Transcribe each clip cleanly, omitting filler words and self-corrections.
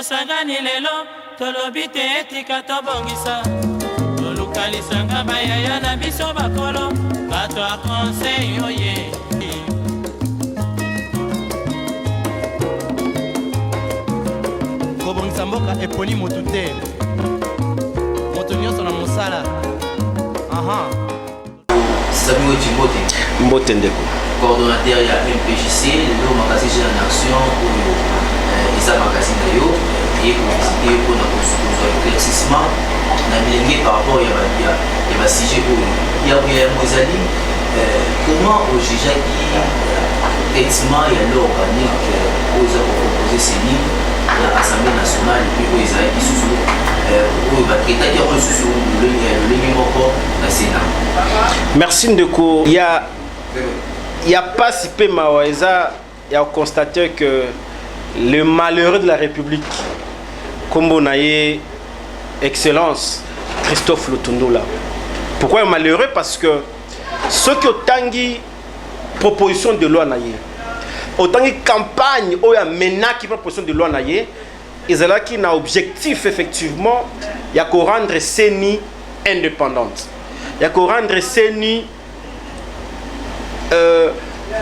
tosangani lelo tolobi te etika tobongisa tolukalisanga bayaya na biso bakolo bato a conseil oye kobongisa mboka eponi motu te moto nyonso na mosala. Samuel Timbote Mbote ndeko coordonnateur ya MPJC le magazine en action pour isa magazine yo et pour visiter pour na construire éclaircissement na milenge par rapport ya ba sujet oyo ya mozali comment au juge qui traitement ya loi organique aux proposé ces livres à l'Assemblée nationale et puis aux Israéliens sous merci ndeko il y a pas si peu mawaeza il y a constaté que le malheureux de la République comme on a eu excellence Christophe Lutundula. Pourquoi malheureux? Parce que ceux qui ont tangi proposition de loi naïe autant de campagne où il y a maintenant qui proposition de loi naïe ils ont qui n'a objectif effectivement il y a qu'au rendre CENI indépendante, il y a qu'au rendre CENI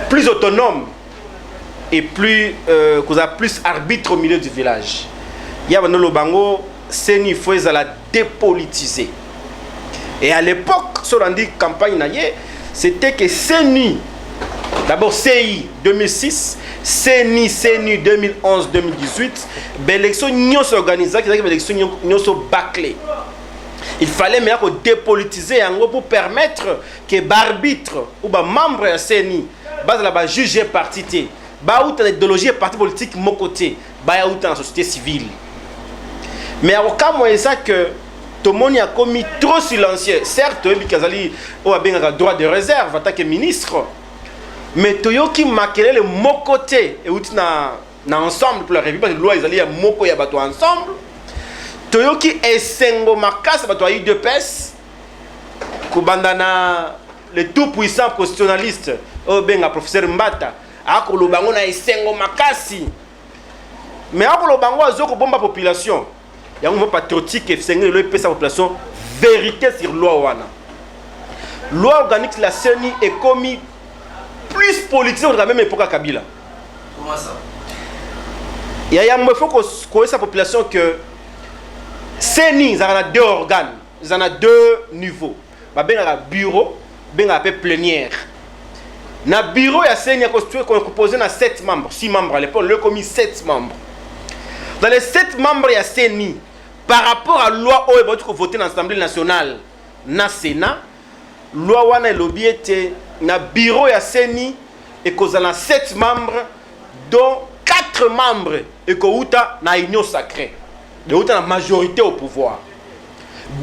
plus autonome et plus plus arbitre au milieu du village. Il y a le bango CENI faut la dépolitiser. Et à l'époque sur la campagne naïe c'était que CENI d'abord CI 2006 CENI 2011-2018 l'élection n'y s'organisait l'élection n'y bâclée. Il fallait maintenant dépolitiser pour permettre que l'arbitre ou les membres de CENI bas juger parti ba ou l'idéologie et parti politique mon côté ba ou la société civile. Mais au cas où ça que tout le monde a commis trop silencieux. Certes Bikazali ou a bien droit de réserve en tant que ministre. Mais Toyo qui marquait le mot côté et où na ensemble pour la République parce que loi ils allaient moko ya bato ensemble. Toyo qui est sengo makas bato aïe de pes. Kubandana le tout puissant constitutionnaliste au benga professeur Mbata ako lo bango na sengo makasi. Mais ako lo bango azoko bomba population. Il y a un mot patriotique et sengo le pesa population vérité sur loi wana. Loi organique la CENI est commis plus politique dans la même époque à Kabila. Comment ça? Il y a un faut qu'on sa population que CENI, ils ont deux organes, ils ont deux niveaux. Il y a un bureau, il y a un plénière. Dans le bureau, il y a CENI composé de 7 membres, 6 membres à l'époque, le commis 7 membres. Dans les 7 membres, il y a CENI. Par rapport à la loi où il faut voter dans l'Assemblée nationale, dans le Sénat, la loi wana est lobby était na bureau ya CENI et qu'on a 7 membres dont 4 membres et qu'on a na union sacrée. De où la majorité au pouvoir.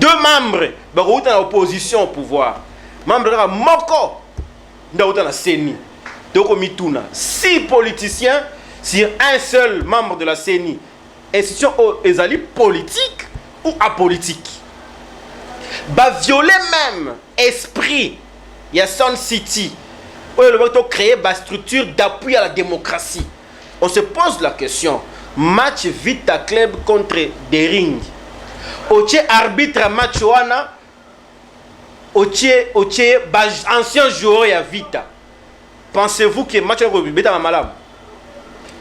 2 membres bah où na opposition au pouvoir. Membres de moko de où na CENI. Donc mituna 6 politiciens sur un seul membre de la CENI. Institution ezali politique ou apolitique. Bah violer même esprit il y a Sun City où le vote créé une structure d'appui à la démocratie. On se pose la question match Vita Club contre Dering otie arbitre match wana otie ancien joueur ya Vita. Pensez-vous que match beta malam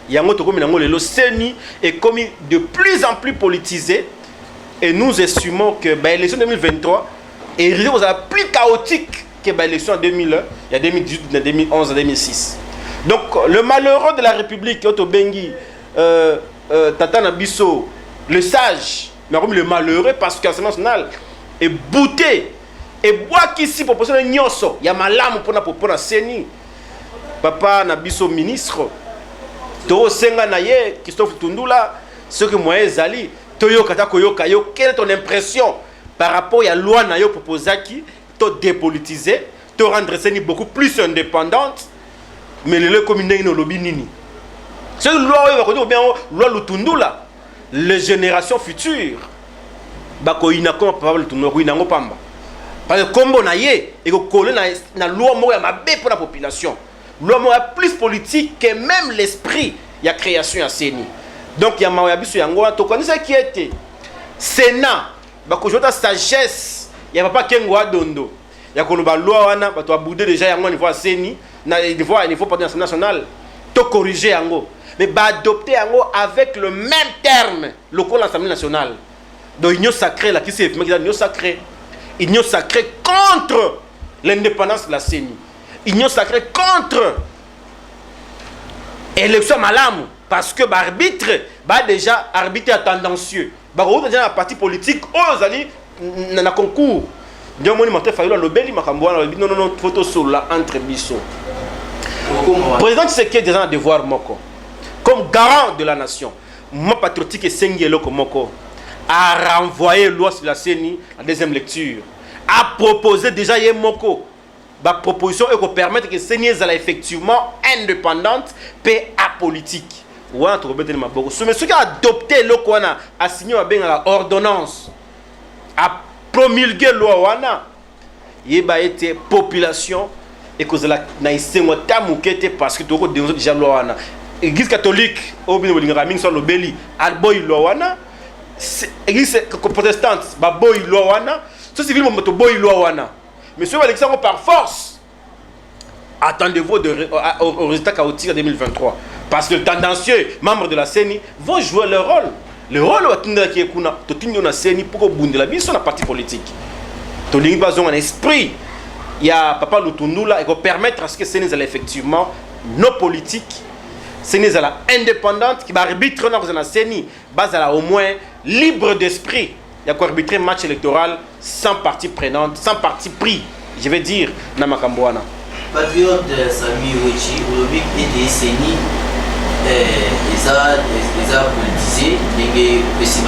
yango to comme nango lelo CENI est commis de plus en plus politisé et nous estimons que l'élection 2023 est plus chaotique que l'élection en 2001, il y a 2018, 2011, 2006. Donc le malheureux de la République, Otobengi, Tata Nabiso, le sage, mais comme le malheureux parce que l'Assemblée nationale est bouté et boit qu'ici pour poser un nyoso, il y a ma lame pour la CENI. Papa Nabiso ministre, Toro Senga Naye, Christophe Tundula, ce que moi Zali, Toyo Kata Koyoka, quelle est ton impression par rapport à la loi Nayo proposaki, to dépolitiser, te rendre CENI beaucoup plus indépendante, mais le communé no lobby nini. C'est une loi bien loi Lutundula, les générations futures. Bako inako papa Lutundula ko inango pamba. Parce que combo naye et ko coller na loi mo ya mabe pour la population. Loi mo plus politique que même l'esprit ya création ya CENI. Donc il y a Mawayabiso Yango, to connaissez qui était Sénat, bah que je sagesse, il y a pas Kengo Dondo. Il y a qu'on va loi wana, bah toi boudé déjà yango niveau CENI, niveau pas de l'Assemblée nationale, to corriger yango. Mais bah adopter yango avec le même terme, le code de l'Assemblée nationale. Donc union sacrée là qui c'est union sacrée. Union sacrée contre l'indépendance de la CENI. Union sacrée contre élection malamu. Parce que l'arbitre, déjà arbitre tendancieux. On a déjà un parti politique, on a dit, dans un concours. Non, photo sur entre Bissot. Le président Tshisekedi est déjà un devoir moko. Comme garant de la nation, moi patriotique et Sengielo Komoko a renvoyé loi sur la CENI en deuxième lecture. A proposé déjà Yemoko. La proposition est pour permettre que la CENI soit effectivement indépendante et apolitique. Mais ceux qui ont adopté le Kwana a signé l'ordonnance, a promulgué la loi, il y a été population et que la naïsé parce que tu as déjà la loi. L'église catholique, au bin de Raming sur le Beli, a boy loi. L'église protestante, a boy loi. Ceux-ci vont mettre boy loi. Mais ceux qui ont par force, attendez-vous au résultat chaotique en 2023. Parce que les tendancieux membres de la CENI vont jouer leur rôle. Le rôle de la CENI pour que la vie soit parti politique. Tu n'as pas un esprit. Il y a Papa Lutundula et pour permettre à ce que la CENI soit effectivement non politique. CENI soit indépendante, qui va arbitrer dans la CENI, au moins libre d'esprit. Il y a quoi arbitrer un match électoral sans partie prenante, sans parti pris. Je vais dire, Namakambouana. Patriote Sami Wechi, aujourd'hui, et des CENI. Les a politisé, les aussi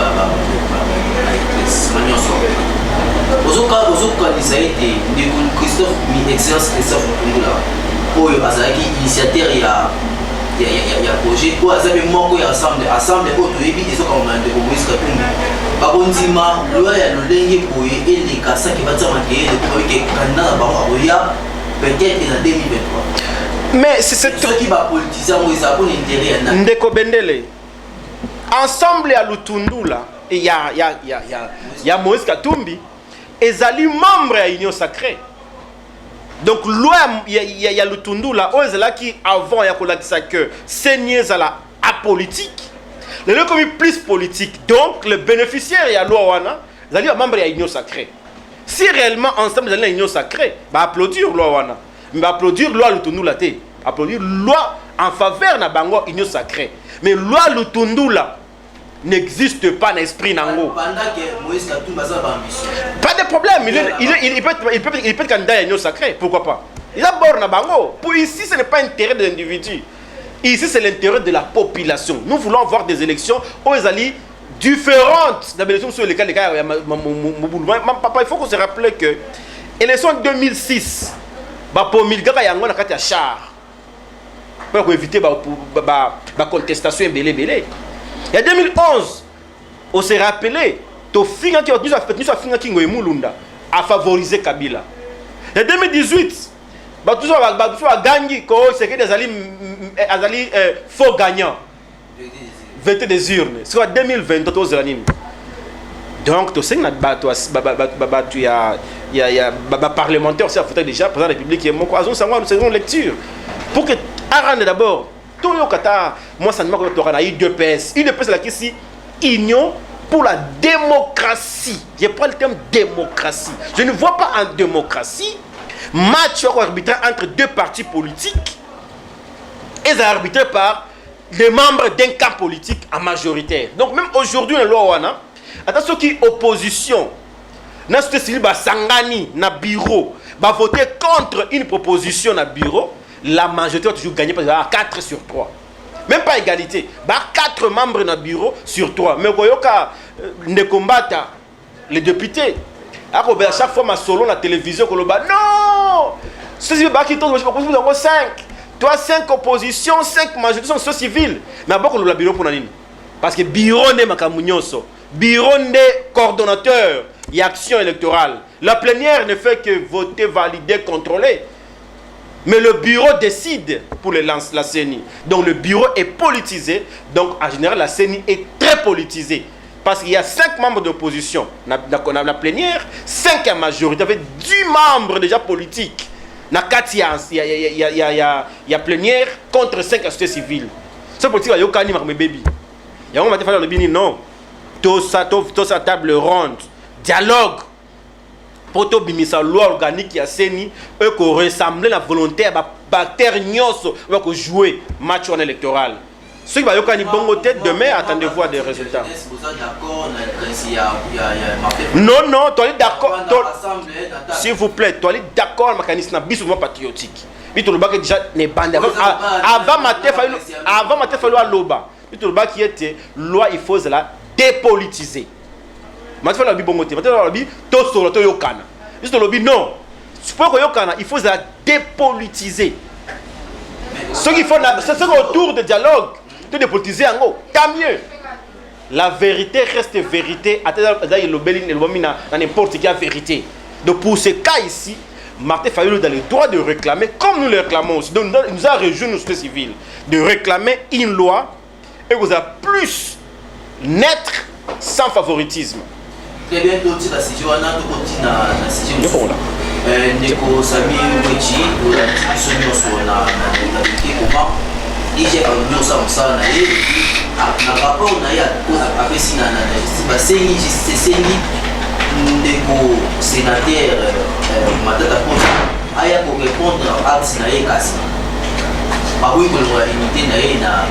Christophe, excellence Christophe pour initiateur il y a projet pour assemblée peut-être en 2023. Mais c'est ceux qui va politiser, ils ont un intérêt. Ndeko Bendele. Ensemble à Lutundula, il y a Moïse Katumbi, et Zali membre de l'Union sacrée. Donc, il y a Lutundula, qui avant, il y a que Seigneur Zala apolitique. Le lieu comme plus politique. Donc, le bénéficiaire, il y a Loawana, Zali membre de l'Union sacrée. Si réellement, ensemble, il y a l'Union sacrée, va applaudir Loawana. Mais applaudir loi Lutundula te applaudir loi en faveur de bango union sacrée mais loi Lutundula n'existe pas dans l'esprit nango pendant que Moïse Katumbi a ambition pas de problème il peut être candidat à union sacrée pourquoi pas il a bord na bango pour ici ce n'est pas l'intérêt de l'individu ici c'est l'intérêt de la population nous voulons voir des élections aux alliés différentes dans les élections sur lesquelles il faut qu'on se rappelle que élection 2006 pour milgaka yango na kati ya char pour éviter la contestation belé. Il y a 2011 on s'est rappelé to finga qui nous a finga qui ngoemulunda a favorisé Kabila. Il y a 2018 toujours gangi ko c'est que des azali faux gagnants voter des urnes c'est en 2023 aux années. Donc tu sais que il y a parlementaire aussi à foutre déjà président de la République et mon croisons ça moi nous lecture pour que arrête d'abord tout le kata moi ça ne m'a pas eu deux PS là qui ici union pour la démocratie je prends le terme démocratie je ne vois pas en démocratie match arbitraire entre deux partis politiques et arbitré par les membres d'un camp politique en majoritaire donc même aujourd'hui la loi wana attention qui opposition na civil ba sangani na bureau va voter contre une proposition na bureau la majorité va toujours gagner parce que 4 sur 3 même pas égalité ba 4 membres na bureau sur 3 mais koyoka ne combattre les députés à chaque fois ma solo na télévision ko loba non ceci ba qui tombe je propose 5 toi 5 oppositions 5 majorité sont civiles mais beaucoup le bureau pour nani parce que bureau ne makamunyoso bureau de coordonnateur et action électorale. La plénière ne fait que voter, valider, contrôler. Mais le bureau décide pour la CENI. Donc le bureau est politisé. Donc en général, la CENI est très politisée. Parce qu'il y a 5 membres d'opposition. On a la plénière, 5 à majorité, avec 10 membres déjà politiques. Il y a plénière contre 5 à société civile. C'est politique, il y a un baby. Il y a un matin, non. Tout ça, table ronde, dialogue. Pour tout bimisa loi organique qui a CENI, eux qui ressemblent la volonté à bactère nyos, va jouer match électoral. Ceux qui vont y bon tête demain, attendez voir des résultats. Non, non, tu es d'accord. S'il vous plaît, tu es d'accord avec le mécanisme patriotique. Mais tu le déjà les bandes. Avant ma fallu à l'oba. Tu le qui était loi, il faut la dépolitiser. Maintenant, il faut non. Il faut la dépolitiser. Ceux qui font c'est autour de dialogue, de dépolitiser en haut, tant mieux. La vérité reste vérité. Dans n'importe quelle vérité. Donc pour ce cas ici, Martin Fayulu a le droit de réclamer, comme nous le réclamons aussi. Donc il nous a rejoint nos sociétés civiles, de réclamer une loi et vous a plus naître sans favoritisme. Très bien, tout la situation, on a tout continué à la situation. Neko Sami Wechi, on a dit sur la comment IGF a mis ça en ça, na rapport na ya avec si na c'est Neko sénateur Matata Ponta aya pour répondre à Sinaye Kasi. Ah oui, pour la unité na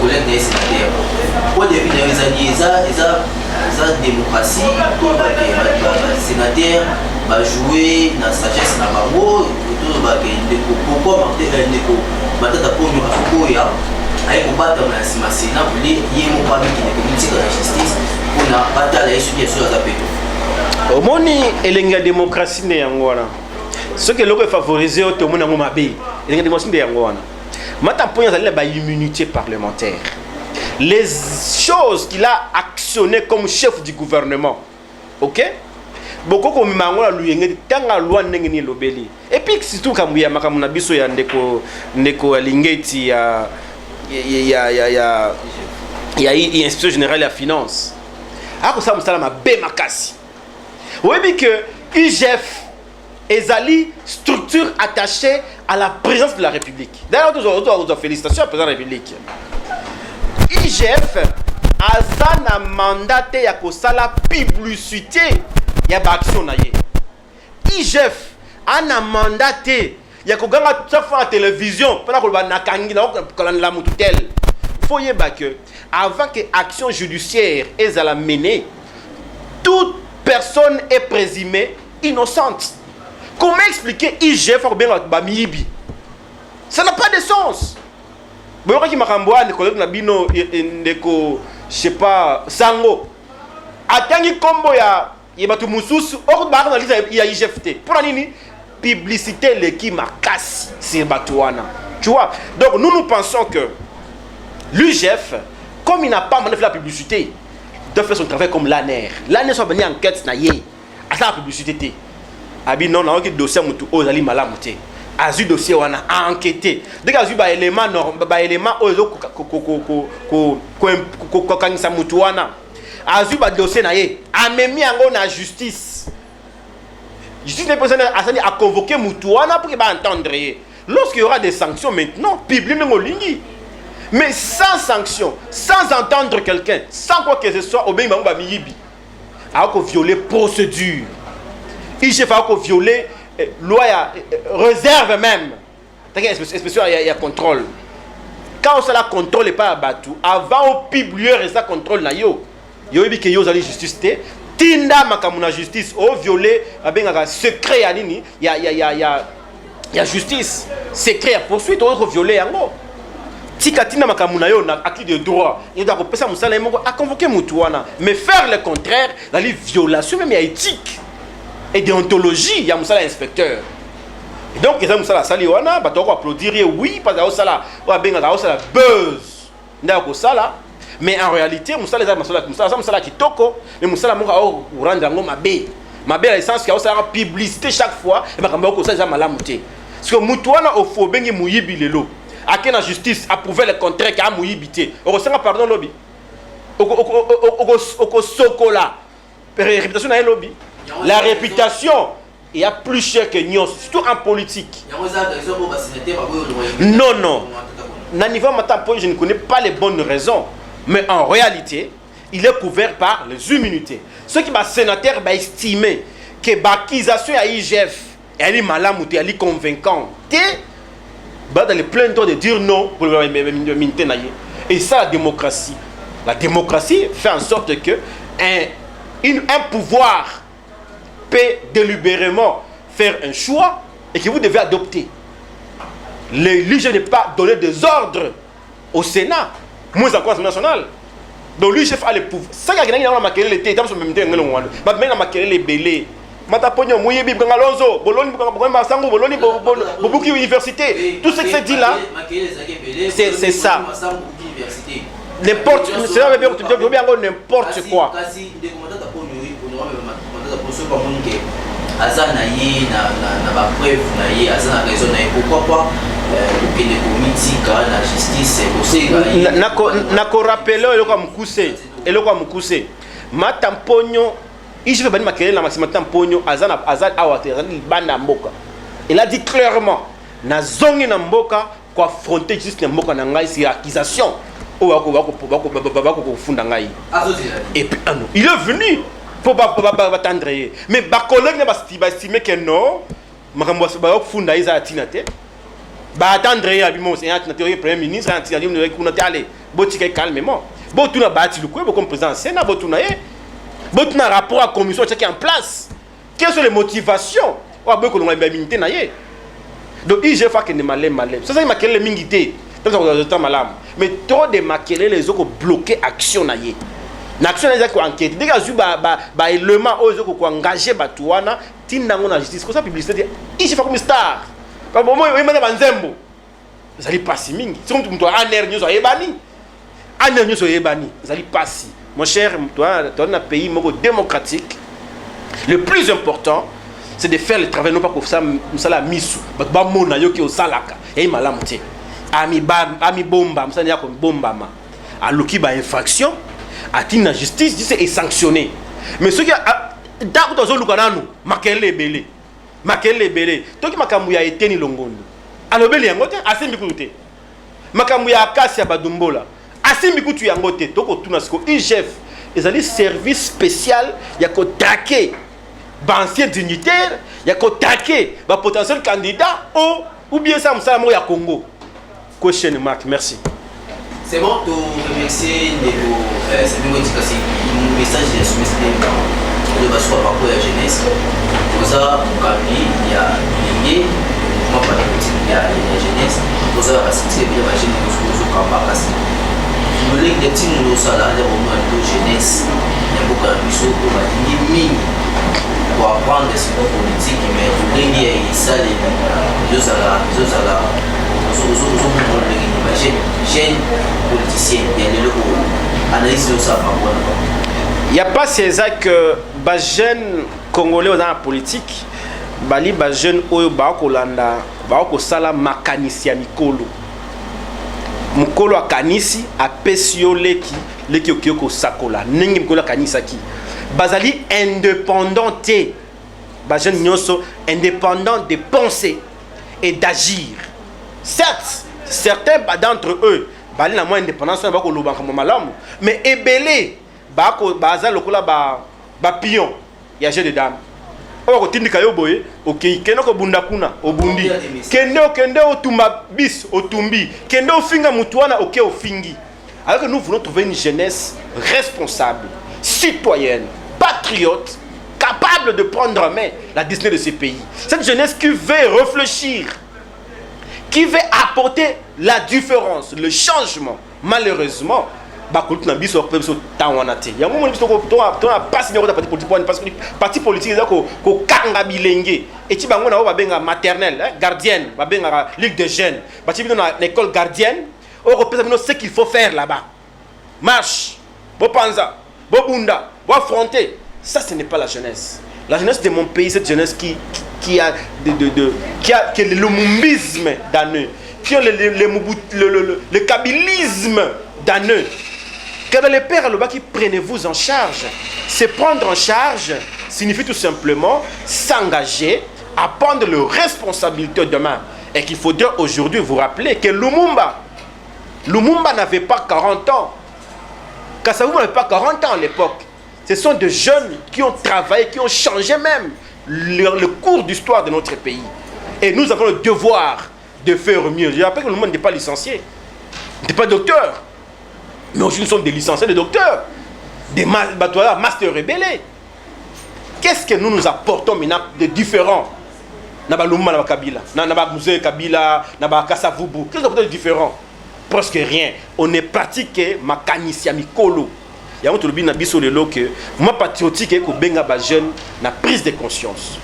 collègue des sénateurs. Au début des années, la démocratie, les sénateurs vont jouer dans la sagesse na bango, pourquoi Matata Ponta aye combattre na sima Sénat pour les yemo pas qui ne politique de la justice pour na bataille sur bien sûr za peto. Omoni elenga démocratie ne yangwana. Ce que l'on favoriser au tout le monde a mabé. Elenga démocratie ne yangwana. Mata ponya za la immunité parlementaire. Les choses qu'il a actionnées comme chef du gouvernement. OK? Beaucoup comme mangona luyenge tanga loi ndenge lobeli. Et puis surtout kamuya makamuna biso ya ndeko alingeti ya il y a l'institution générale de la finance. Alors ça, je ma bémakasi. Oui, mais que IGF est une structure attachée à la présidence de la République. D'ailleurs, nous félicitations à la présidence de la République. IGF a un mandat de la publicité. Il y a une action. IGF a un mandat il y a la télévision il faut que avant que l'action judiciaire ait à la mener, toute personne est présumée innocente. Comment expliquer IGF ça n'a pas de sens. Je sais pas sango atangi kombo ya yebatu mususu ya IGFT pour nini publicité l'équipe Makassi sur Batouana. Tu vois? Donc nous pensons que l'UGF, comme il n'a pas fait la publicité, doit faire son travail comme l'ANER. L'ANER soit venu enquête na yé à la publicité. Abi non, on a un dossier mutu ozali malamuté. Azu dossier on a enquêté. Dès que azu ba élément ozo ko kanisa mutuana. Azu ba dossier na yé. Amemi yango na justice. Justice n'est pas à convoquer Moutouana pour qu'il va entendre. Lorsqu'il y aura des sanctions maintenant, public n'engolingui. Mais sans sanction, sans entendre quelqu'un, sans quoi que ce soit, au bien il va miyibi. Alors qu'on violer procédure. Il faut qu'on violer loi réserve même. Il y a contrôle. Quand on a contrôle et pas abattu, avant on publier ça contrôle na yo. Yo bi que yo allez justice té. Tinda makamuna justice au violé abenga secret ya nini ya justice secret ya poursuite au violé yango tika tinda makamuna yo na acquis de droit il doit repasser musala moko a convoquer mutuana mais faire le contraire la violation même ya éthique et déontologie ya musala inspecteur et donc ils ont musala sali wana ba to applaudir oui parce que ça là abenga ça buzz ndako sala. Mais en réalité, Moussala qui toko, mais Moussala moka rendre ngo mabe. Mabe à l'essence qui a une publicité chaque fois, et bah comme ça ça malamuté. Parce que Moutouana au faux, bengi mouyibi lelo. À qui la justice a prouvé le contraire qu'il a mouyibité. On ressent pardon lobby. Au sokola. Réputation dans lobby. La réputation il y a plus cher que Nyos, surtout en politique. Non, non. Naniva Matapo, je ne connais pas les bonnes raisons. Mais en réalité, il est couvert par les immunités. Ceux qui sont sénateurs va estimer que l'accusation à IGF, elle est malade, elle est convaincante. Dans les plein temps de dire non pour le ministère. Et ça, la démocratie. La démocratie fait en sorte que un pouvoir peut délibérément faire un choix et que vous devez adopter. L'IGF n'est pas donné des ordres au Sénat, moins encore à l'Assemblée nationale. Donc l'IGF a le pouvoir. Ça, il y a un maquillé l'été, il y a un maquillé les bélés. Mataponyo, Mouyebi, Bangalonzo, Boloni, Massango, Boloni, Bobuki Université. Tout ce que c'est dit là, c'est ça. N'importe quoi. Pourquoi la justice nako rappelé eloko mukuse matamponyo il veut bani makele la maximum tamponyo azana awate bana mboka. Il a dit clairement na zongi na mboka ko affronter juste na mboka na ngai c'est accusation o bako funda ngai. Et puis il est venu pour attendre mais ba collègue na estimer que non makambo ba funda iza atinate ba attendre ya bimo c'est un premier ministre anti ne kunate aller botika calmement botuna bati le quoi comme président Sénat botuna botuna rapport à commission qui est en place. Quelles sont les motivations wa beko lo ngamba minité na ye. Donc IGF fa que ne malem ça ça makele mingité donc ça temps malam mais trop de makele les autres bloquer action na ye. Na action na ko enquête dès que ba élément aux autres ko engager batuana tinango na justice ko ça publicité IGF fa comme star. Par moment il m'a banzembo. Vous allez passer mingi. Si on te aner nyoso yebani. Aner nyoso yebani. Vous allez passer. Mon cher, toi dans un pays démocratique, le plus important c'est de faire le travail non pas pour ça la misu. Ba mona yo ki o salaka. Et malamuté. Ami bomba, msani yako bomba ma. Aloki ba infraction, atina justice, dit c'est sanctionné. Mais ceux qui d'accord dans zoluka nanu, makele belé. Makele belé. Toki makambu ya eteni longondo. Alobeli yangote asimbi kuté. Makambu ya akasi ya badumbola. Asimbi kutu yangote toko tuna siko IGF. Ezali service spécial ya ko traquer ancien dignitaire, ya ko traquer ba potentiel candidat ou bien ça msala mo ya Congo. Question mark, merci. C'est bon de remercier c'est une éducation, un message de soumission de base pour la jeunesse. Pour ça, il y a lié, moi pas de politique, il y a la jeunesse. Pour ça, c'est très bien la jeunesse pour ce qu'on va passer. Le link de petits nous ça là, les romans de jeunesse, il y a beaucoup de choses pour la ligne pour apprendre des supports politiques, mais pour gagner ça les deux à la jeunes politiciens, analyse de ça. Il n'y a pas ces que les jeunes congolais dans la politique, les jeunes qui ont sala makanisi ya mikolo. Mukolo akanisi apesio leki okioko sakola. Nengi mukolo akanisa ki. Bazali independanté. Les jeunes nyonso indépendants de penser et d'agir. Certes, certains d'entre eux, bali na moins indépendance ba ko loba comme malamu, mais ebelé ba ko baza lokola ba pion ya jeu de dame. O ko tindika yo boye, OK, keno ko bunda kuna, obundi. Kende otumba bis, otumbi. Kende ofinga mutuana, OK, ofingi. Alors que nous voulons trouver une jeunesse responsable, citoyenne, patriote, capable de prendre en main la destinée de ce pays. Cette jeunesse qui veut réfléchir, qui veut apporter la différence, le changement. Malheureusement, parti politique et maternelle gardienne ligue de jeunes l'école gardienne ce qu'il faut faire là-bas. Marche, Bopanza, Bobunda, affronter. Ça, ce n'est pas la jeunesse. La jeunesse de mon pays, cette jeunesse qui a le lumumbisme dans eux, qui a le kabylisme dans eux. Car les pères là-bas qui prenez-vous en charge. Se prendre en charge signifie tout simplement s'engager à prendre leurs responsabilités demain. Et qu'il faudrait aujourd'hui vous rappeler que Lumumba n'avait pas 40 ans. Kasavubu n'avait pas 40 ans à l'époque. Ce sont des jeunes qui ont travaillé, qui ont changé même le cours d'histoire de notre pays. Et nous avons le devoir de faire mieux. Je rappelle que Lumumba n'était pas licencié. Il n'était pas docteur. Mais aujourd'hui, nous sommes des licenciés, des docteurs. Des masters rebellés. Qu'est-ce que nous apportons maintenant de différents? Naba Lumumba, Naba Kabila, Naba Mouze Kabila, Naba Kasavubu. Qu'est-ce que nous apportons de différents? Presque rien. On est pratiqué ma kanisia mikolo. Il y a un truc nabiso le lo que moi patriotique et que benga ba jeune na prise de conscience.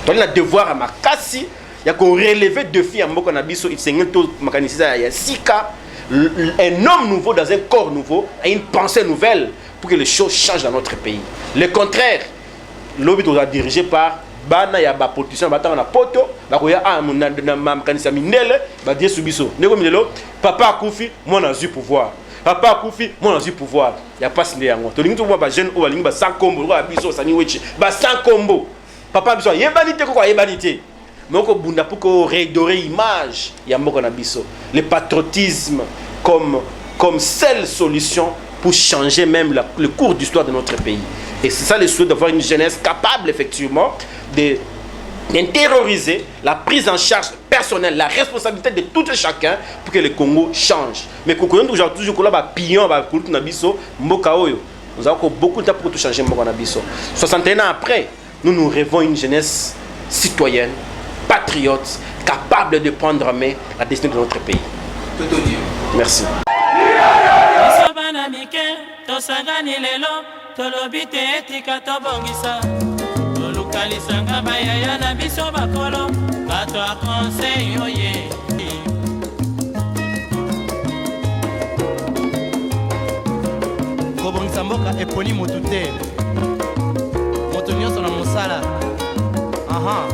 Donc il a devoir à ma kasi, il y a qu'on relever défi à mboko nabiso il s'engage tout ma kanisia ya sika un homme nouveau dans un corps nouveau a une pensée nouvelle pour que les choses changent dans notre pays. Le contraire, l'objet doit être dirigé par bana ya ba politiciens batanga na poto ba ko ya na makanisa mindele ba die subiso ndeko mindelo papa akufi moi na zu pouvoir papa akufi moi na zu pouvoir ya pas ndé yango to lingi to ba jeune o lingi ba sans combo ko biso sani wechi ba sans combo papa biso yebanité ko yebanité mais ko bunda pour ko redorer image ya mboko na biso le patriotisme comme seule solution pour changer même le cours d'histoire de notre pays. Et c'est ça le souhait d'avoir une jeunesse capable effectivement d'intérioriser la prise en charge personnelle, la responsabilité de tout et chacun pour que le Congo change. Mais quand on a toujours là pion, nous avons beaucoup de temps pour tout changer. 61 ans après, nous rêvons une jeunesse citoyenne, patriote, capable de prendre en main la destinée de notre pays. Merci. Tosangani lelo tolobi te etika tobongisa tolukalisanga bayaya na biso bakolo bato a conseil oye kobongisa mboka eponi motu te moto nyonso na mosala aha